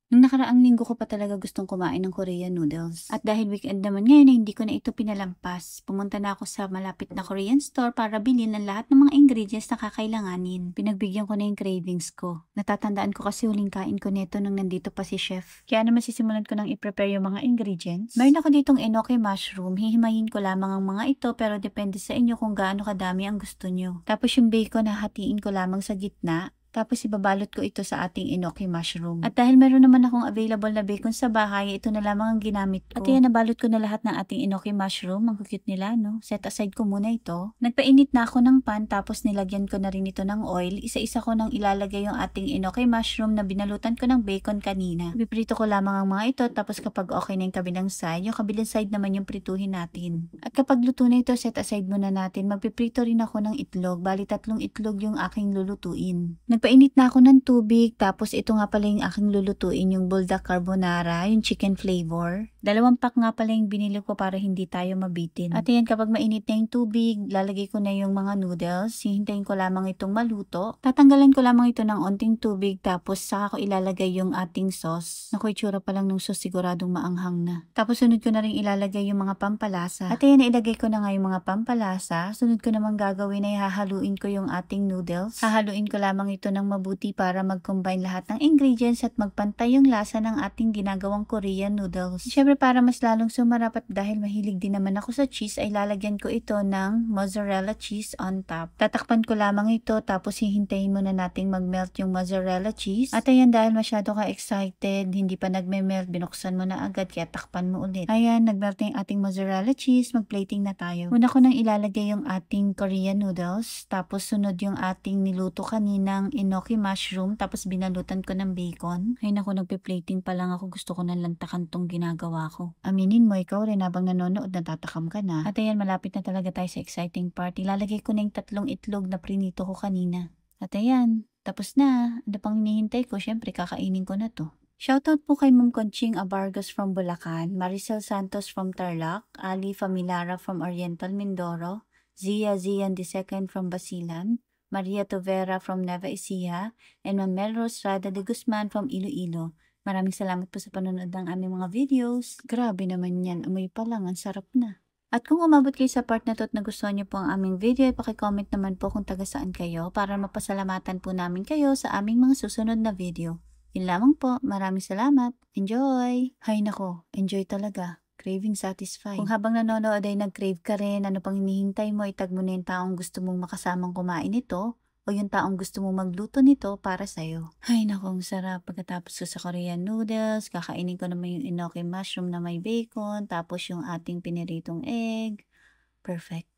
Nung nakaraang linggo ko pa talaga gustong kumain ng Korean noodles. At dahil weekend naman ngayon, hindi ko na ito pinalampas. Pumunta na ako sa malapit na Korean store para bilhin ang lahat ng mga ingredients na kakailanganin. Pinagbigyan ko na yung cravings ko. Natatandaan ko kasi huling kain ko nito nung nandito pa si chef. Kaya naman sisimulan ko nang i-prepare yung mga ingredients. Mayroon ako ditong enoki mushroom. Hihimayin ko lamang ang mga ito pero depende sa inyo kung gaano kadami ang gusto nyo. Tapos yung bacon hahatiin ko lamang sa gitna. Tapos ibabalot ko ito sa ating enoki mushroom. At dahil meron naman akong available na bacon sa bahay, ito na lamang ang ginamit ko. At ayan, nabalot ko na lahat ng ating enoki mushroom. Ang cute nila, no? Set aside ko muna ito. Nagpainit na ako ng pan, tapos nilagyan ko na rin ito ng oil. Isa-isa ko nang ilalagay yung ating enoki mushroom na binalutan ko ng bacon kanina. Piprito ko lamang ang mga ito, tapos kapag okay na yung kabilang side, yung kabilang side naman yung prituhin natin. At kapag luto na ito, set aside muna natin. Magpiprito rin ako ng itlog. Bali 3 itlog yung aking lulutuin. Nagpainit na ako ng tubig, tapos ito nga pala yung aking lulutuin, yung buldak carbonara, yung chicken flavor. 2 pack nga pala yung binili ko para hindi tayo mabitin. At ayan, kapag mainit na yung tubig, lalagay ko na yung mga noodles. Hihintayin ko lamang itong maluto. Tatanggalan ko lamang ito ng onting tubig, tapos saka ko ilalagay yung ating sauce. Naku, itsura pa lang ng sauce, siguradong maanghang na. Tapos sunod ko na rin ilalagay yung mga pampalasa. At ayan, ilagay ko na nga yung mga pampalasa. Sunod ko namang gagawin ay hahaluin ko yung ating noodles. Hahaluin ko lamang ito ng mabuti para mag-combine lahat ng ingredients at magpantay yung lasa ng ating ginagawang Korean noodles. Syempre para mas lalong sumarap at dahil mahilig din naman ako sa cheese ay lalagyan ko ito ng mozzarella cheese on top. Tatakpan ko lamang ito tapos hihintayin muna nating mag-melt yung mozzarella cheese. At ayan, dahil masyado ka excited, hindi pa nagme-melt, binuksan mo na agad kaya takpan mo ulit. Ayan, nag-melt na yung ating mozzarella cheese, mag-plating na tayo. Una ko nang ilalagay yung ating Korean noodles, tapos sunod yung ating niluto kaninang enoki mushroom, tapos binalutan ko ng bacon. Ay naku, nagpe-plating pa lang ako, gusto ko nang lantakan tong ginagawa ko. Aminin mo, ikaw rin habang nanonood natatakam ka na. At ayan, malapit na talaga tayo sa exciting part. Ilalagay ko na yung 3 itlog na prinito ko kanina. At ayan, tapos na. Ano pang hinihintay ko? Syempre, kakainin ko na to. Shoutout po kay Ma'am Conching Abargos from Bulacan, Maricel Santos from Tarlac, Ali Familara from Oriental Mindoro, Zia Zian II from Basilan, Maria Tovera from Nueva Ecija, and Ma'am Mel Rosrada de Guzman from Iloilo. Maraming salamat po sa panonood ng aming mga videos. Grabe naman yan, amoy pa lang, ang sarap na. At kung umabot kayo sa part na to at nagustuhan niyo po ang aming video, paki-comment naman po kung taga saan kayo para mapasalamatan po namin kayo sa aming mga susunod na video. Yun lamang po, maraming salamat. Enjoy! Hay nako, enjoy talaga. Craving satisfied. Kung habang nanonood ay nag-crave ka rin, ano pang hinihintay mo, itag mo na yung taong gusto mong makasamang kumain ito o yung taong gusto mong magluto nito para sa'yo. Ay nako, ang sarap. Pagkatapos ko sa Korean noodles, kakainin ko naman yung enoki mushroom na may bacon, tapos yung ating piniritong egg. Perfect.